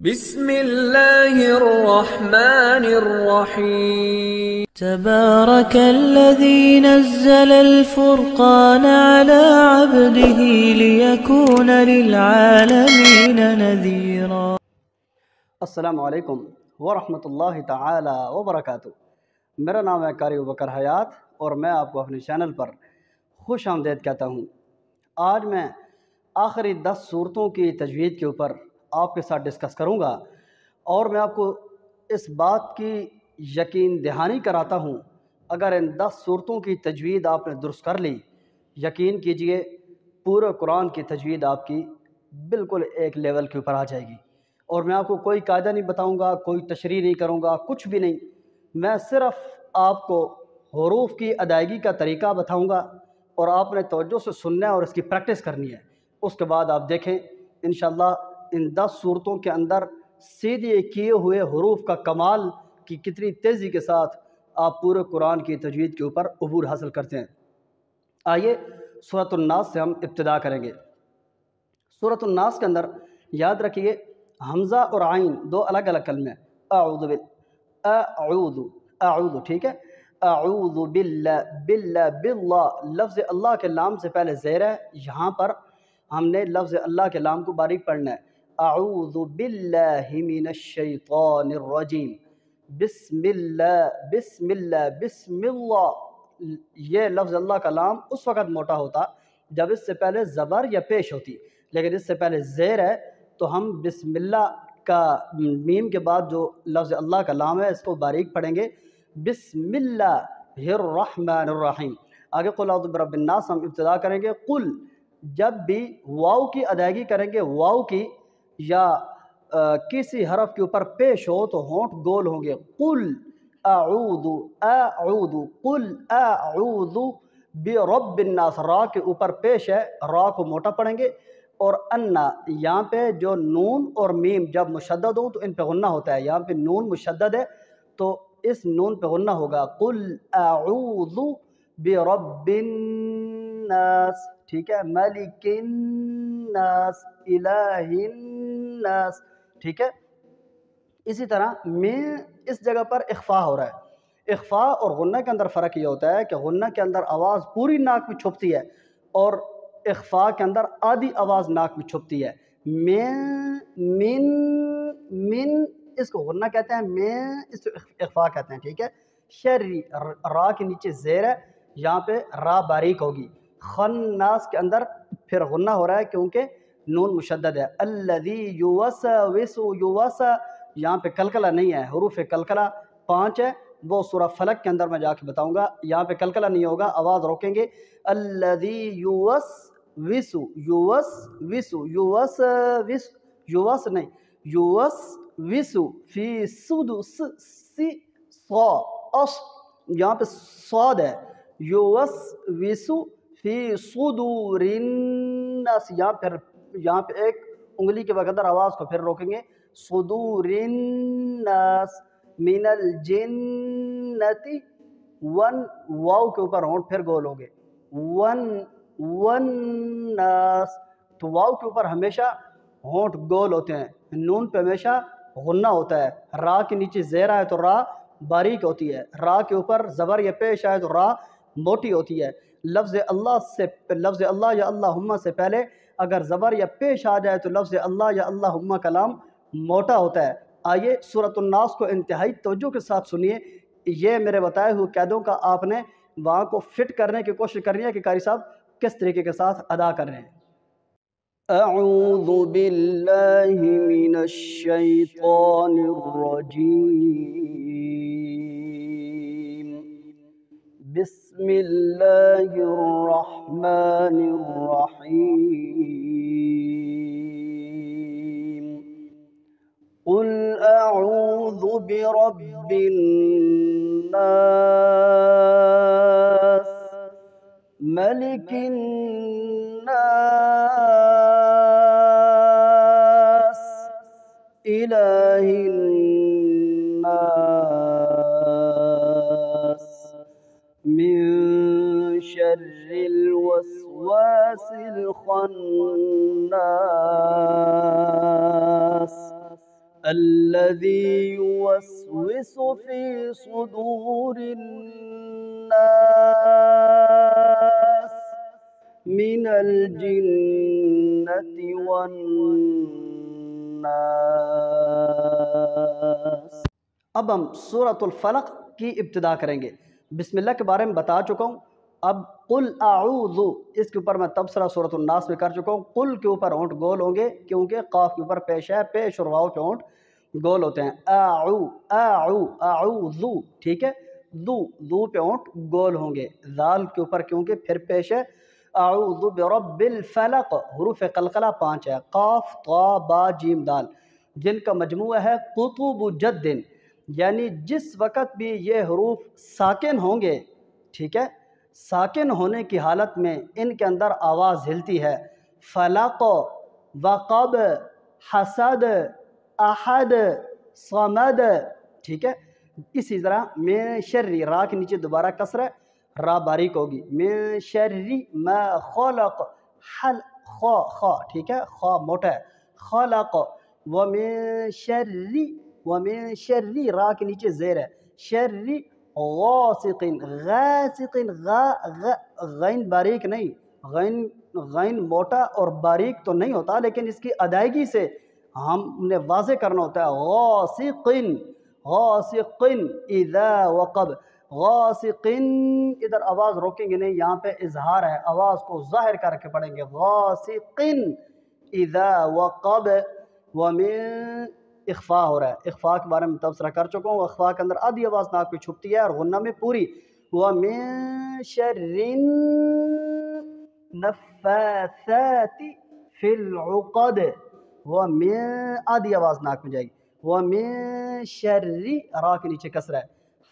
بسم اللہ الرحمن الرحیم تبارك الذي نزل الفرقان على عبده ليكون للعالمين نذيرا۔ السلام علیکم ورحمۃ اللہ تعالی وبرکاتہ۔ میرا نام ہے قاری ابوبکر حیات اور میں آپ کو اپنے چینل پر خوش آمدید کہتا ہوں۔ آج میں آخری 10 صورتوں کی تجوید کے اوپر آپ کے ساتھ ڈسکس کروں گا، اور میں آپ کو اس بات کی یقین دہانی کراتا ہوں، اگر ان 10 صورتوں کی تجوید آپ نے درست کر لی، یقین کیجئے پورے قرآن کی تجوید آپ کی بالکل ایک لیول کے اوپر آ جائے گی۔ اور میں آپ کو کوئی قاعدہ نہیں بتاؤں گا، کوئی تشریح نہیں کروں گا، کچھ بھی نہیں، میں صرف آپ کو حروف کی ادائیگی کا طریقہ بتاؤں گا، اور آپ نے توجہ سے سننا ہے اور اس کی پریکٹس کرنی ہے۔ اس کے بعد آپ دیکھیں انشاءاللہ ان 10 صورتوں کے اندر سیدھے کیے ہوئے حروف کا کمال کی کتنی تیزی کے ساتھ آپ پورے قرآن کی تجوید کے اوپر عبور حاصل کرتے ہیں۔ آئیے سورۃ الناس سے ہم ابتدا کریں گے۔ سورۃ الناس کے اندر یاد رکھیے حمزہ اور عین دو الگ الگ کلمے ہیں۔ اعوذ ٹھیک ہے، اعوذ باللہ، باللہ لفظ اللہ کے لام سے پہلے زیر ہے، یہاں پر ہم نے لفظ اللہ کے لام کو باریک پڑھنا ہے۔ اعوذ باللہ من الشیطان الرجیم، بسم اللہ بسم اللہ بسم اللہ۔ یہ لفظ اللہ کا لام اس وقت موٹا ہوتا جب اس سے پہلے زبر یا پیش ہوتی، لیکن اس سے پہلے زیر ہے تو ہم بسم اللہ کا میم کے بعد جو لفظ اللہ کا لام ہے اس کو باریک پڑھیں گے، بسم اللہ الرحمن الرحیم۔ آگے قل اعوذ برب الناس ہم ابتدا کریں گے۔ قل، جب بھی واو کی ادائیگی کریں گے، واو کی یا کسی حرف کے اوپر پیش ہو تو ہونٹ گول ہوں گے۔ قل اعوذ، اعوذ، قل اعوذ برب الناس، را کے اوپر پیش ہے، را کو موٹا پڑھیں گے۔ اور انا، یہاں پہ جو نون اور میم جب مشدد ہوں تو ان پہ غنہ ہوتا ہے، یہاں پہ نون مشدد ہے تو اس نون پہ غنہ ہوگا۔ قل اعوذ برب الناس، ٹھیک ہے، ملک الناس، الہ الناس، ٹھیک ہے۔ اسی طرح میں اس جگہ پر اخفا ہو رہا ہے۔ اخفا اور غنہ کے اندر فرق یہ ہوتا ہے کہ غنہ کے اندر آواز پوری ناک میں چھپتی ہے اور اخفا کے اندر آدھی آواز ناک میں چھپتی ہے۔ من اس کو غنہ کہتے ہیں، میں اس کو اخفا کہتے ہیں، ٹھیک ہے۔ شری، را کے نیچے زیر ہے، یہاں پہ را باریک ہوگی۔ خناس کے اندر پھر غنہ ہو رہا ہے کیونکہ نون مشدد ہے۔ الذی یوسوس، یہاں پہ کلکلہ نہیں ہے، حروف کلکلہ 5 ہے، وہ سورہ فلق کے اندر میں جا کے بتاؤں گا، یہاں پہ کلکلہ نہیں ہوگا، آواز روکیں گے۔ الذی یوسوس، یوس نہیں، یوسوس فی صدور، یہاں پہ صاد ہے، یوسوس فی صدور الناس، یہاں پہ ایک انگلی کے بقدر آواز کو پھر روکیں گے۔ صدور الناس من الجنت، واو کے اوپر ہونٹ پھر گول ہو گئے، والناس، تو واو کے اوپر ہمیشہ ہونٹ گول ہوتے ہیں، نون پہ ہمیشہ غنہ ہوتا ہے۔ را کے نیچے زیر آئے تو را باریک ہوتی ہے، را کے اوپر زبر یا پیش آئے تو را موٹی ہوتی ہے۔ لفظ اللہ یا اللہم سے پہلے اگر زبر یا پیش آ جائے تو لفظ اللہ یا اللہم کا لام موٹا ہوتا ہے۔ آئیے سورۃ الناس کو انتہائی توجہ کے ساتھ سنیے، یہ میرے بتائے ہوئے قیدوں کا آپ نے وہاں کو فٹ کرنے کی کوشش کرنی ہے کہ قاری صاحب کس طریقے کے ساتھ ادا کر رہے ہیں۔ اعوذ باللہ من الشیطان الرجیم، بسم اللہ الرحمن الرحیم، قل اعوذ برب الناس، ملک الناس، الہ الناس، من شر الوسواس الخناس، الذي يوسوس في صدور الناس من الجنة والناس۔ اب ہم سورۃ الفلق کی ابتدا کریں گے۔ بسم اللہ کے بارے میں بتا چکا ہوں، اب قل اعوذ اس کے اوپر میں تبصرہ سورۃ الناس میں کر چکا ہوں۔ قل کے اوپر اونٹ گول ہوں گے کیونکہ قاف کے اوپر پیش ہے، پیش اور واو کے اونٹ گول ہوتے ہیں۔ اعوذ، ٹھیک ہے، ذو پہ اونٹ گول ہوں گے، ذال کے اوپر کیونکہ پھر پیش ہے۔ اعوذ برب الفلق، حروف قلقلہ 5 ہے، قاف طا با جیم دال، جن کا مجموعہ ہے قطب جد، یعنی جس وقت بھی یہ حروف ساکن ہوں گے، ٹھیک ہے، ساکن ہونے کی حالت میں ان کے اندر آواز ہلتی ہے۔ فلق، وقب، حسد، احد، صمد، ٹھیک ہے۔ اسی طرح من شر، را کے نیچے دوبارہ کسر ہے، را باریک ہوگی، من شر ما خلق، خا، ٹھیک ہے، خا موٹا ہے، خلق، ومن شر، را کے نیچے زیر ہے، شر غاسق، غاسق، غین باریک نہیں، غین موٹا اور باریک تو نہیں ہوتا، لیکن اس کی ادائیگی سے ہم نے واضح کرنا ہوتا ہے۔ غاسق، غاسق اذا وقب، غاسق، ادھر آواز روکیں گے نہیں، یہاں پہ اظہار ہے، آواز کو ظاہر کر کے پڑھیں گے۔ غاسق اذا وقب، ومن، اخفاء ہو رہا ہے، اخفاء کے بارے میں تبصرہ کر چکا ہوں، اخفاء کے اندر آدھی آواز ناک پہ چھپتی ہے اور غنہ میں پوری۔ وَمِن شَرِّ النَّفَّاثَاتِ فِي الْعُقَدِ، وَمِن، آدھی آواز ناک میں جائے گی، وَمِن شَرِّ، را کے نیچے کسر ہے،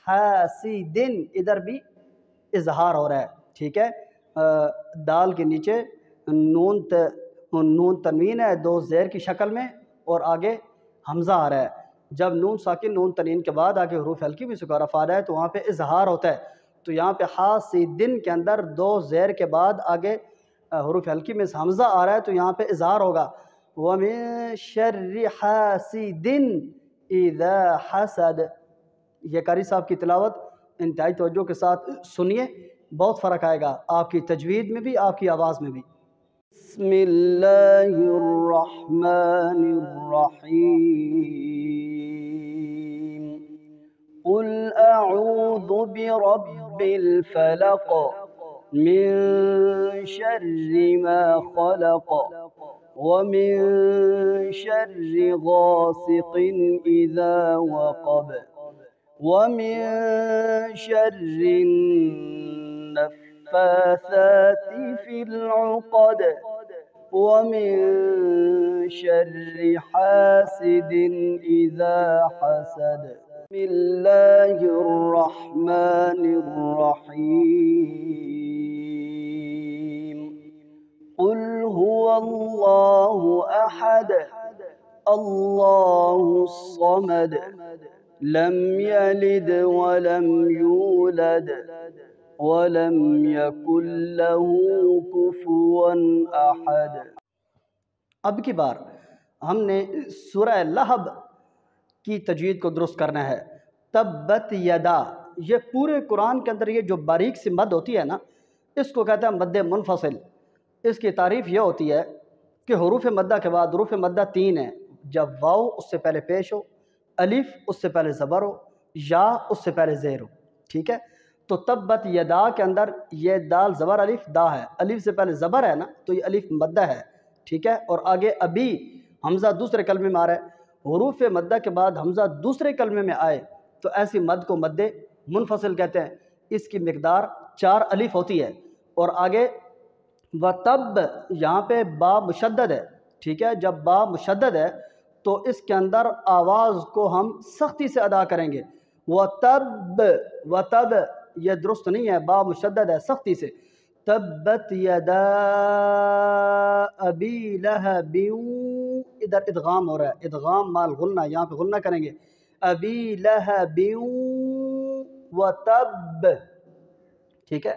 حاسد، ادھر بھی اظہار ہو رہا ہے، ٹھیک ہے، دال کے نیچے نون تنوین ہے، دو زیر کی شکل میں، اور آگے حمزہ آ رہا ہے۔ جب نون ساکن نون تنوین کے بعد آگے حروف ہلکی میں سکارہ فاد ہے تو وہاں پہ اظہار ہوتا ہے، تو یہاں پہ حاسدن کے اندر دو زیر کے بعد آگے حروف ہلکی میں حمزہ آ رہا ہے تو یہاں پہ اظہار ہوگا۔ وَمِن شَرِّ حَاسِدٍ إِذَا حَسَدَ۔ یہ قاری صاحب کی تلاوت انتہائی توجہ کے ساتھ سنیے، بہت فرق آئے گا آپ کی تجوید میں بھی، آپ کی آواز میں بھی۔ بسم اللہ الرحمن الرحیم، قل اعوذ برب الفلق من شر ما خلق ومن شر غاسق اذا وقب ومن شر النفاثات في العقد ومن شر حاسد إذا حسد۔ بسم الله الرحمن الرحيم، قل هو الله أحد الله الصمد لم يلد ولم يولد وَلَمْ يَكُنْ لَهُ كُفُوًا أَحَدٌ۔ اب کی بار ہم نے سورہ لہب کی تجوید کو درست کرنا ہے۔ تبت یدا، یہ پورے قرآن کے اندر یہ جو باریک سی مد ہوتی ہے نا، اس کو کہتا ہے مد منفصل۔ اس کی تعریف یہ ہوتی ہے کہ حروف مدہ کے بعد حروف مدہ 3 ہیں، جب واو اس سے پہلے پیش ہو، الف اس سے پہلے زبر ہو، یا اس سے پہلے زیر ہو، ٹھیک ہے۔ تو تبت یدا کے اندر یہ دال زبر الف دا ہے، الف سے پہلے زبر ہے نا تو یہ الف مدہ ہے، ٹھیک ہے، اور آگے ابھی حمزہ دوسرے کلمے میں آ رہا ہے۔ حروف مدہ کے بعد حمزہ دوسرے کلمے میں آئے تو ایسی مد کو مد منفصل کہتے ہیں۔ اس کی مقدار 4 الف ہوتی ہے، اور آگے وَتَب، یہاں پہ با مشدد ہے، ٹھیک ہے، جب با مشدد ہے تو اس کے اندر آواز کو ہم سختی سے ادا کریں گے۔ وَتَب، وَتَب یہ درست نہیں ہے، با مشدد ہے سختی سے۔ تبت یدا ابی لہب، ادھر ادغام ہو رہا ہے، ادغام مال غنہ، یہاں پہ غنہ کریں گے۔ ابی لہب وتب، ٹھیک ہے،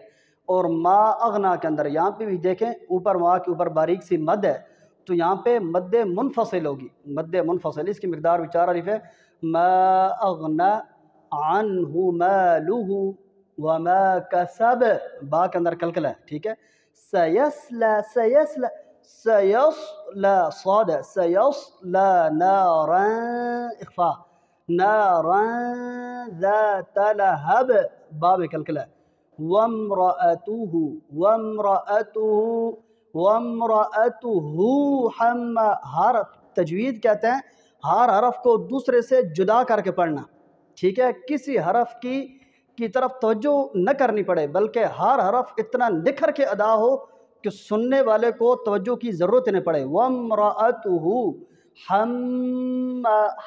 اور ما اغنا کے اندر یہاں پہ بھی دیکھیں اوپر ما کے اوپر باریک سی مد ہے، تو یہاں پہ مد منفصل ہوگی، مد منفصل، اس کی مقدار بھی 4 الف ہے۔ ما اغنا عنہ مالہ وما کسب، با کے اندر کلکل ہے، ٹھیک ہے۔ سیسلا سیسلا سیصلا صاد سیصلا نارا اخفاء نارا ذات لہب، با میں کلکل ہے۔ وامرأتہ وامرأتہ وامرأتہ حما، ہر تجوید کہتے ہیں ہر حرف کو دوسرے سے جدا کر کے پڑھنا، ٹھیک ہے، کسی حرف کی طرف توجہ نہ کرنی پڑے، بلکہ ہر حرف اتنا نکھر کے ادا ہو کہ سننے والے کو توجہ کی ضرورت نہ پڑے۔ وامرأتہ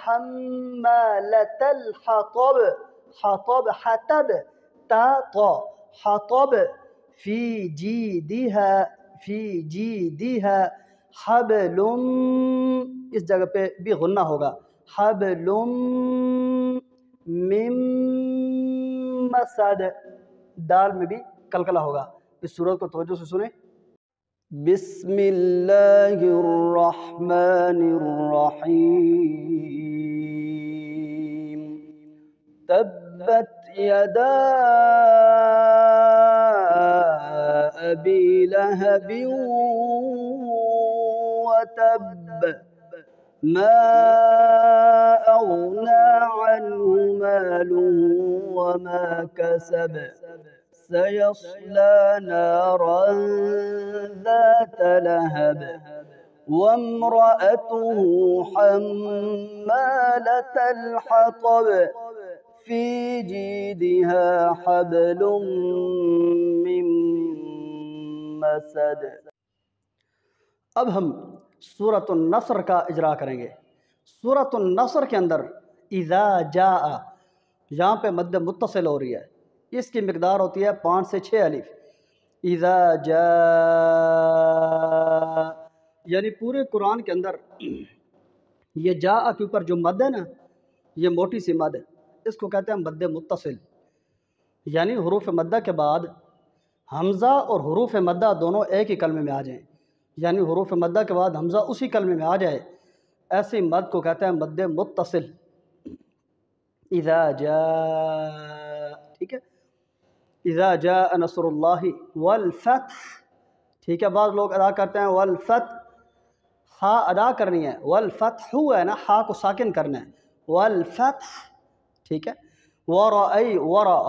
حمالۃ الحطب، حطب حطب تا طا حطب، فی جیدہا حبل، اس جگہ پہ بھی غنہ ہوگا، حبل من مسد، دال میں بھی کلکلہ ہوگا۔ اس سورت کو توجہ سے سنیں۔ بسم اللہ الرحمن الرحیم، تبت یدا ابی لہب وتب، ما اغنى عنه ماله وما كسب، سيصلى نارا ذات لهب، وامرأته حمالة الحطب، في جيدها حبل من مسد۔ اب ہم سورۃ النصر کا اجرا کریں گے۔ سورۃ النصر کے اندر اذا جاء، یہاں پہ مد متصل ہو رہی ہے، اس کی مقدار ہوتی ہے 5 سے 6 الف۔ اذا جاء، یعنی پورے قرآن کے اندر یہ جاء کے اوپر جو مد ہے نا، یہ موٹی سی مد ہے، اس کو کہتے ہیں مد متصل، یعنی حروف مدہ کے بعد حمزہ اور حروف مدہ دونوں ایک ہی کلمے میں آ جائیں، یعنی حروف مدہ کے بعد حمزہ اسی کلمے میں آ جائے، ایسی مد کو کہتے ہیں مد متصل۔ اذا جاء، ٹھیک ہے، اذا جاء نصر اللہ والفتح، ٹھیک ہے، بعض لوگ ادا کرتے ہیں والفتح، ہا ادا کرنی ہے، والفتح ہے نا، ہا کو ساکن کرنا ہے، والفتح، ٹھیک ہے۔ ورأی،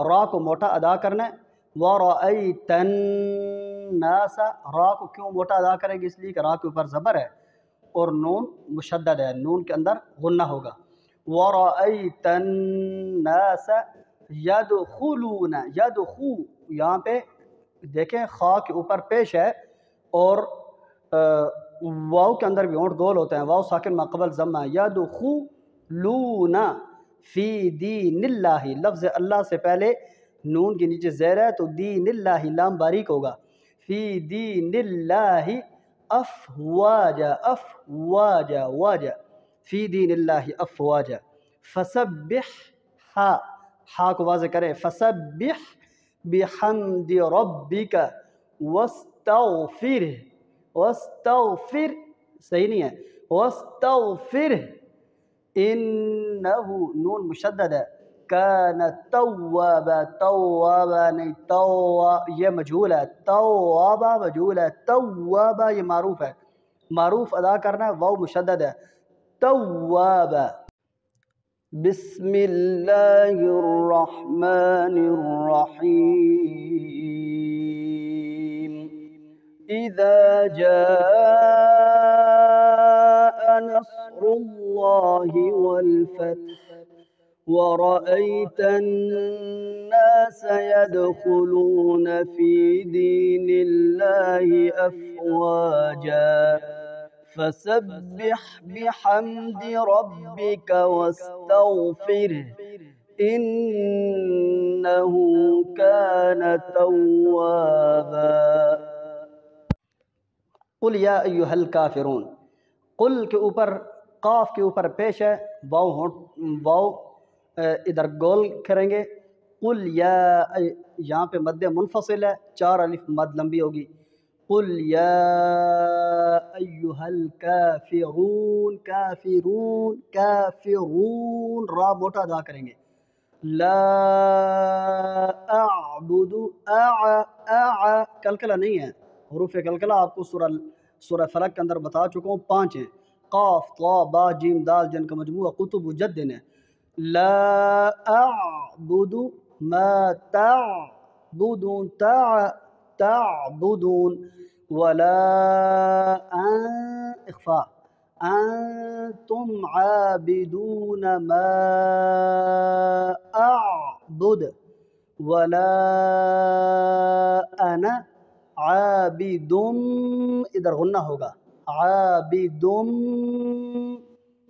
را کو موٹا ادا کرنا ہے، ورأیت الناس، را کو کیوں موٹا ادا کریں گے؟ اس لیے کہ را کے اوپر زبر ہے اور نون مشدد ہے، نون کے اندر غنہ ہوگا۔ ورأیت الناس یدخلون، یدخو، یہاں پہ دیکھیں خا کے اوپر پیش ہے اور واو کے اندر بھی ہونٹ گول ہوتے ہیں، واو ساکن ما قبل ضمہ، یدخلون فی دین اللہ، لفظ اللہ سے پہلے نون کے نیچے زیر ہے تو دین اللہ لام باریک ہوگا، فی دین اللہ افواجا، افواجا واجا، فی دین اللہ افواجا، فسبح، ہا کو واضح کریں، فسبح بحمد ربک واستغفر، واستغفر صحیح نہیں ہے، واستغفر انہ، نون مشدد ہے، کان توابا، توابا نہیں، یہ مجہول ہے، توابا مجہول ہے، توابا یہ معروف ہے، معروف ادا کرنا ہے، واو مشدد ہے، توابا۔ بسم اللہ الرحمن الرحیم، اذا جاء نصر اللہ والفتح، ورأيت الناس يدخلون في دين الله أفواجا، فسبح بحمد ربك واستغفره إنه كان توابا۔ قل یا ایہا الکافرون، قل کے اوپر قاف کے اوپر پیش ہے، واو ادھر گول کریں گے، قل یا، یہاں پہ مد منفصل ہے، 4 الف مد لمبی ہوگی، قل یا ایہا الکافرون، کافرون کافرون، را موٹا ادا کریں گے. لا اعبد، کلکلہ نہیں ہے. حروف کلکلہ آپ کو سورہ فلق کے اندر بتا چکا ہوں، 5 ہیں. قاف طا با جیم دال جن کا مجموعہ قطب و جد ہے. لا اعبد ما تعبدون، تعبدون، ولا اخفاء انتم عابدون ما اعبد ولا انا عابد، ادھر غنہ ہوگا، عابد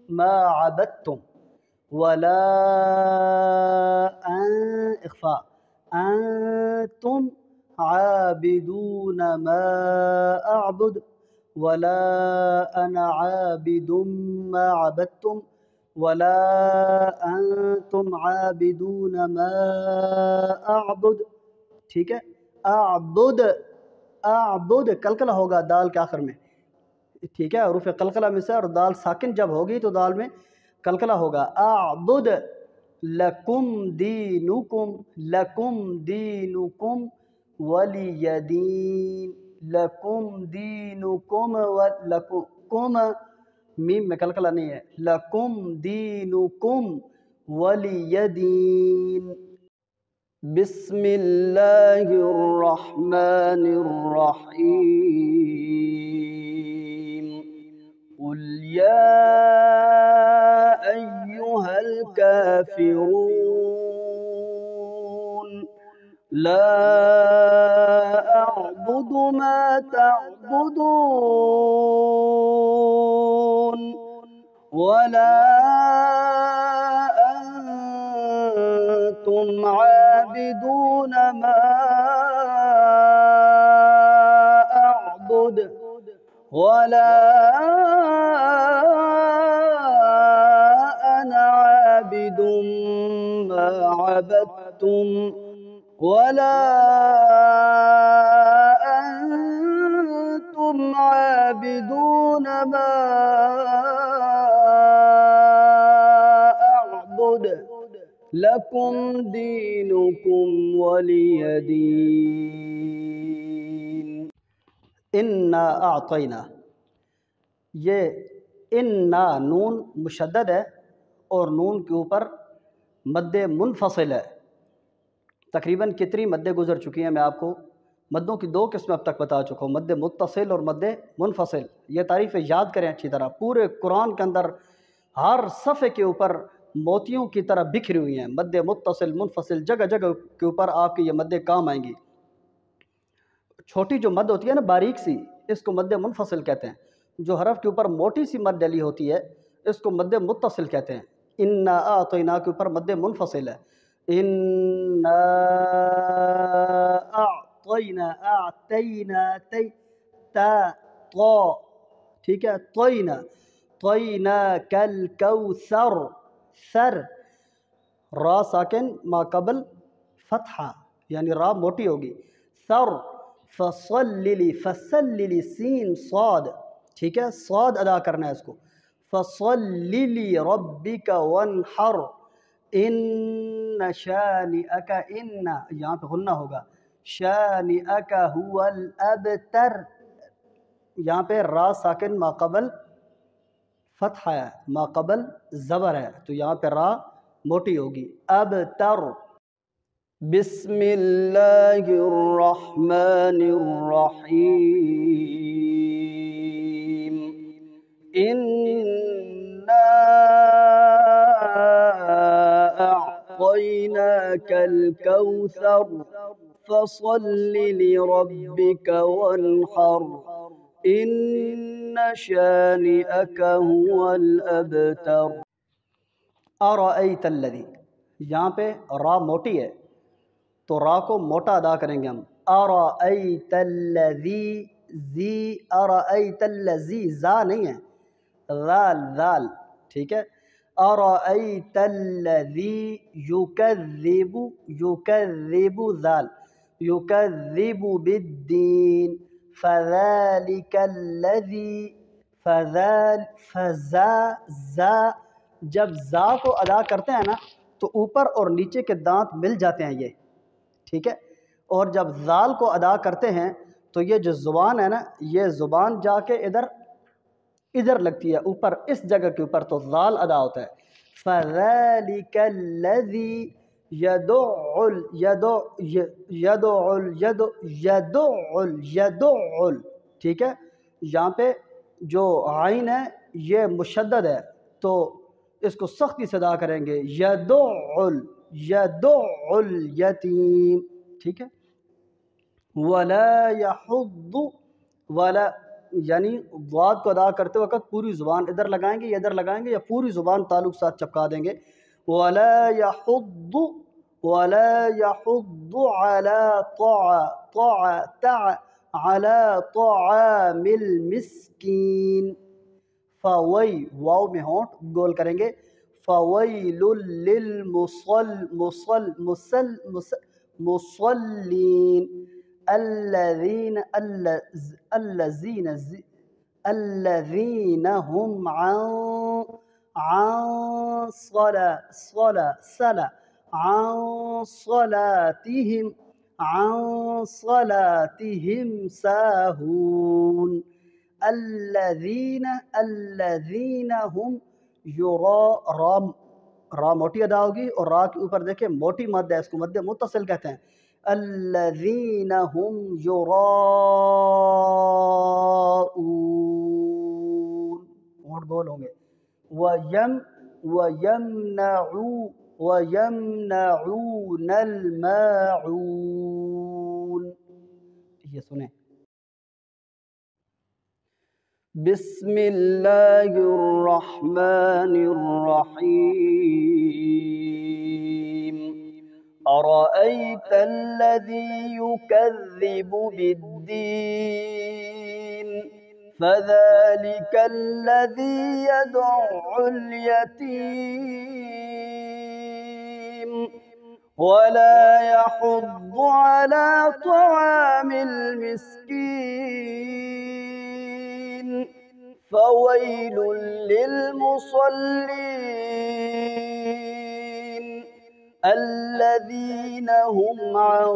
ما عبدتم، ولا اخفاء انتم عابدون ما اعبد ولا انا عابد ما عبدتم ولا انتم عابدون ما اعبد. ٹھیک ہے. اعبد، اعبد کلکلہ ہوگا دال کے آخر میں. ٹھیک ہے. حروف قلقلہ میں سے، اور دال ساکن جب ہوگی تو دال میں قلقلہ ہوگا. اعبد لکم دینکم، لکم دینکم ولی دین، لکم دینکم لکم، میم میں قلقلہ نہیں ہے. لکم دینکم ولی دین. بسم اللہ الرحمن الرحیم. قل یا ایہا الکافرون لا اعبد ما تعبدون ولا انتم عابدون ما اعبد ولا انا عابد ما عبدتم ولا انتم عابدون ما اعبد لکم دینکم ولی دین. انا اعطینا، یہ انا نون مشدد ہے اور نون کے اوپر مد منفصل ہے. تقریباً کتنی مدیں گزر چکی ہیں؟ میں آپ کو مدوں کی 2 قسمیں اب تک بتا چکا ہوں، مد متصل اور مد منفصل. یہ تعریفیں یاد کریں اچھی طرح. پورے قرآن کے اندر ہر صفحے کے اوپر موتیوں کی طرح بکھری ہوئی ہیں. مد متصل، منفصل، جگہ جگہ کے اوپر آپ کی یہ مدیں کام آئیں گی. چھوٹی جو مد ہوتی ہے نا، باریک سی، اس کو مد منفصل کہتے ہیں. جو حرف کے اوپر موٹی سی مد ڈلی ہوتی ہے اس کو مد متصل کہتے ہیں. انا اعطینا کے اوپر مد منفصل ہے. انا اعطینا، اعطینا، تا طا، ٹھیک ہے. طینا، طینا کالکوثر، سر، را ساکن ما قبل فتحہ یعنی را موٹی ہوگی. سر، فصللی، فصللی، سین صاد، ٹھیک ہے. صاد ادا کرنا ہے اس کو. فصللی ربک وانحر، ان شانئک، ان یہاں پہ غنہ ہوگا. شانئک هو الابتر، یہاں پہ را ساکن ما قبل فتح ہے، ما قبل زبر ہے، تو یہاں پہ را موٹی ہوگی. ابتر. بسم اللہ الرحمن الرحیم. انا اعطیناک الکوثر فصل لربک وانحر ان شانئک هو الابتر. ارأیت الذی، یہاں پہ را موٹی ہے تو را کو موٹا ادا کریں گے ہم. ارأیت الذی، زی، ارأیت الذی، زا نہیں ہے، ذال، ذال، ٹھیک ہے. ارأیت الذی یکذب، یکذب، ذال، یکذب بالدین فذلك الذی فزا جب زا کو ادا کرتے ہیں نا تو اوپر اور نیچے کے دانت مل جاتے ہیں یہ، ٹھیک ہے، اور جب ذال کو ادا کرتے ہیں تو یہ جو زبان ہے نا یہ زبان جا کے ادھر لگتی ہے اوپر اس جگہ کے اوپر، تو ذال ادا ہوتا ہے۔ فذلك الذي يدع، ٹھیک ہے، یہاں پہ جو عین ہے یہ مشدد ہے تو اس کو سختی سے ادا کریں گے، یدع الیتیم، ٹھیک ہے۔ ولا يحض، ولا یعنی ضاد کو ادا کرتے وقت پوری زبان ادھر لگائیں گے یا ادھر لگائیں گے یا پوری زبان تعلق ساتھ چپکا دیں گے۔ ولا يحض على طعام المسکین، فوئی واو میں ہونٹ گول کریں گے، فویل للمصلین الذین هم عن صلاتهم ساہون، الذین هم را موٹی ادا ہوگی اور را کے اوپر دیکھیں موٹی مد ہے، اس کو مد متصل کہتے ہیں، الذین هم یراؤون، ہونٹ گول ہوں گے، وَيَمْنَعُونَ الْمَاعُونَ، یہ سنیں۔ بسم اللہ الرحمن الرحیم، أرأيت الذي يكذب بالدين فذلك الذي يدع اليتيم ولا يحض على طعام المسكين فويل للمصلين الذين هم عن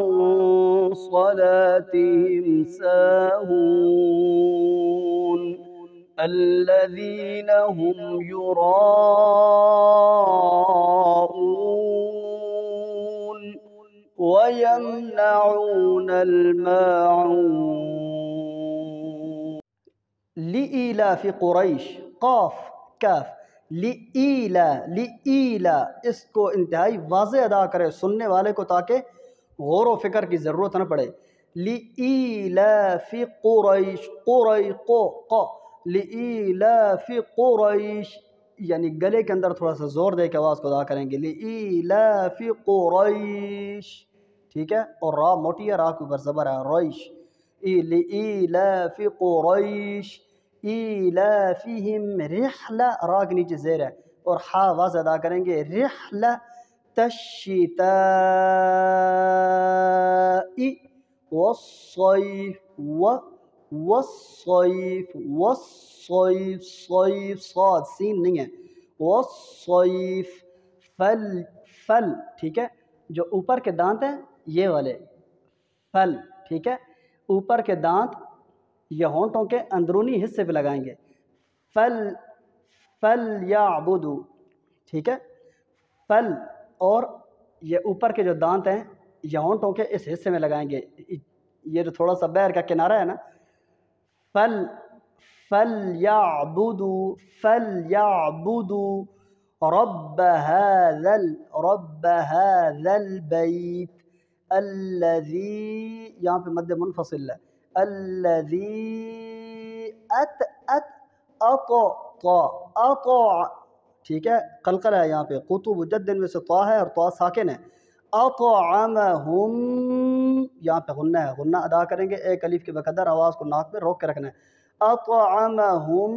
صلاتهم ساهون الذين هم يراءون ويمنعون الماعون۔ لإيلاف قریش، قاف کاف، لإیلا، اس کو انتہائی واضح ادا کرے سننے والے کو تاکہ غور و فکر کی ضرورت نہ پڑے۔ لإیلاف قریش، لإیلاف قریش، یعنی گلے کے اندر تھوڑا سا زور دے کے آواز کو ادا کریں گے، لإیلاف قریش، ٹھیک ہے، اور را موٹی ہے، را کے اوپر زبر ہے، ریش، لإیلاف قریش ایلافہم رحلہ، را کے نیچے زیر ہے اور حا واضح ادا کریں گے، رحلہ الشتاء والصیف، صیف صاد سین نہیں ہے، والصیف، فل، ٹھیک ہے، جو اوپر کے دانت ہیں یہ والے فل، ٹھیک ہے، اوپر کے دانت یہ ہونٹوں کے اندرونی حصے پہ لگائیں گے، فَلْيَعْبُدُوا، ٹھیک ہے، فل، اور یہ اوپر کے جو دانت ہیں یہ ہونٹوں کے اس حصے میں لگائیں گے، یہ جو تھوڑا سا بیر کا کنارہ ہے نا، فَلْيَعْبُدُوا رَبَّ هَذَا الْبَيْتِ الَّذِي، یہاں پہ مد منفصل ہے، الَّذِي اطع، ٹھیک ہے، قلقلہ ہے یہاں پہ، قطب جد میں سے طا ہے اور طا ساکن ہے، اطعمہم، یہاں پہ غنہ ہے، غنہ ادا کریں گے ایک الف کے بقدر، آواز کو ناک میں روک کے رکھنا ہے، اطعمہم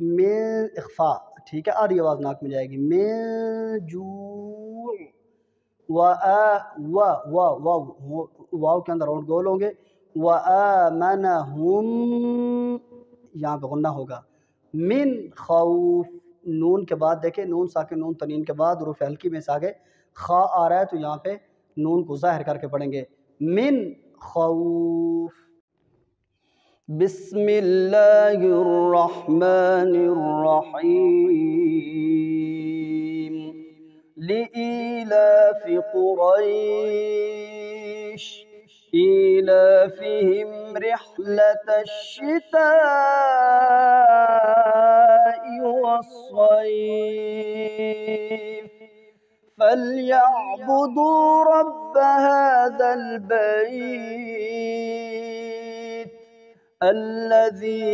من اخفاء، ٹھیک ہے، آدھی آواز ناک میں جائے گی، من جوع، واو کے اندر ہونٹ گول ہوں گے، وآمنہم یہاں پہ غنہ ہوگا من خوف نون کے بعد دیکھیں نون ساکن نون تنوین کے بعد حروف ہلکی میں سے آگے خا آ رہا ہے تو یہاں پہ نون کو ظاہر کر کے پڑھیں گے من خوف بسم اللہ الرحمن الرحیم لإيلاف قريش إيلافهم رحلة الشتاء والصيف فليعبدوا رب هذا البيت الذي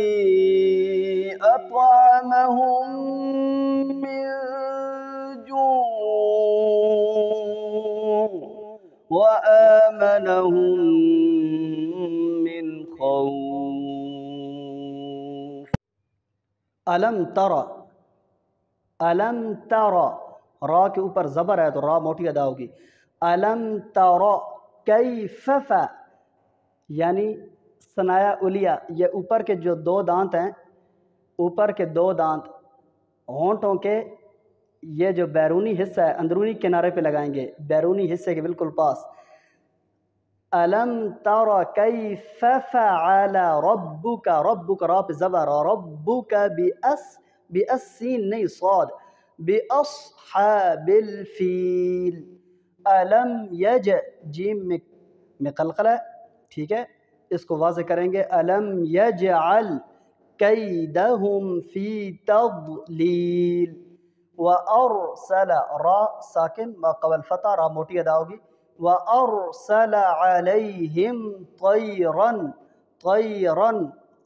أطعمهم من جوع وآمنهم من خوف علم ترى را کے اوپر زبر ہے تو را موٹی ادا ہوگی علم ترى کیف یعنی ثنایا الیہ یہ اوپر کے جو دو دانت ہیں اوپر کے دو دانت ہونٹوں کے یہ جو بیرونی حصہ ہے اندرونی کنارے پہ لگائیں گے بیرونی حصے کے بالکل پاس علم ترى کیف فعل ربک را پہ زبر ربک بأس سین نہیں صاد بأصحاب الفیل علم یج جیم میں قلقلہ ٹھیک ہے اس کو واضح کریں گے علم یجعل کیدہم فی تضلیل وأرسل را ساکن ما قبل فتح را موٹی ادا ہوگی وأرسل علیہم طیرا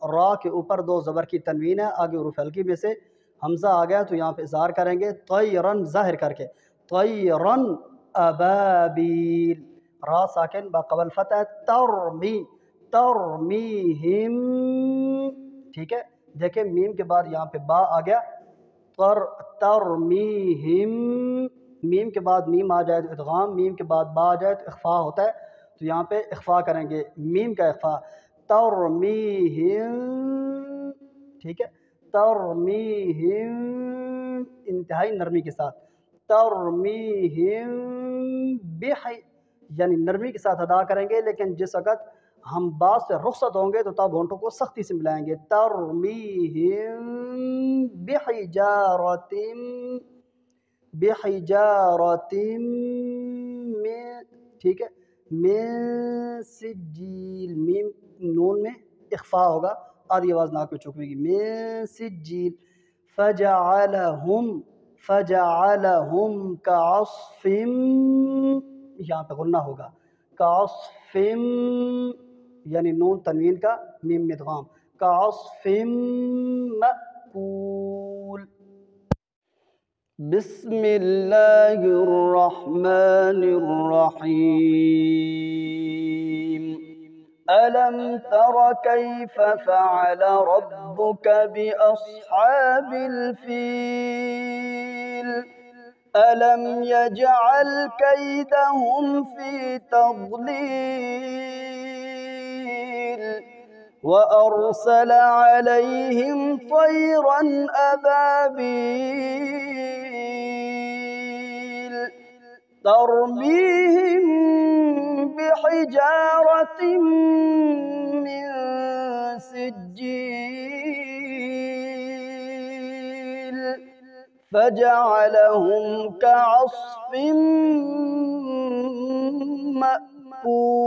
را کے اوپر دو زبر کی تنوین ہے آگے حروف ہلکی میں سے حمزہ آ گیا تو یہاں پہ اظہار کریں گے طیرا ظاہر کر کے طیرا ابابیل را ساکن ما قبل فتح ترمیہم ٹھیک ہے دیکھیں میم کے بعد یہاں پہ با آ گیا ترمیہم میم کے بعد میم آ جائے تو ادغام میم کے بعد با آ جائے تو اخفاء ہوتا ہے تو یہاں پہ اخفاء کریں گے میم کا اخفاء ترمیہم ٹھیک ہے ترمیہم انتہائی نرمی کے ساتھ ترمیہم یعنی نرمی کے ساتھ ادا کریں گے لیکن جس وقت ہم بعض سے رخصت ہوں گے تو تب ہونٹوں کو سختی سے ملائیں گے ترمیہم بحجارت میں ٹھیک ہے من سجیل میم نون میں اخفاء ہوگا آدھی آواز ناک میں چکوے گی من سجیل فجعلہم کعصف یہاں پہ غنہ ہوگا کعصف یعنی نون تنوین کا میم مدغام کعصف مأکول بسم اللہ الرحمن الرحیم ألم تر كيف فعل ربك بأصحاب الفيل ألم يجعل كيدهم في تضليل وأرسل عليهم طيرا أبابيل ترميهم بحجارة من سجيل فجعلهم كعصف مأكول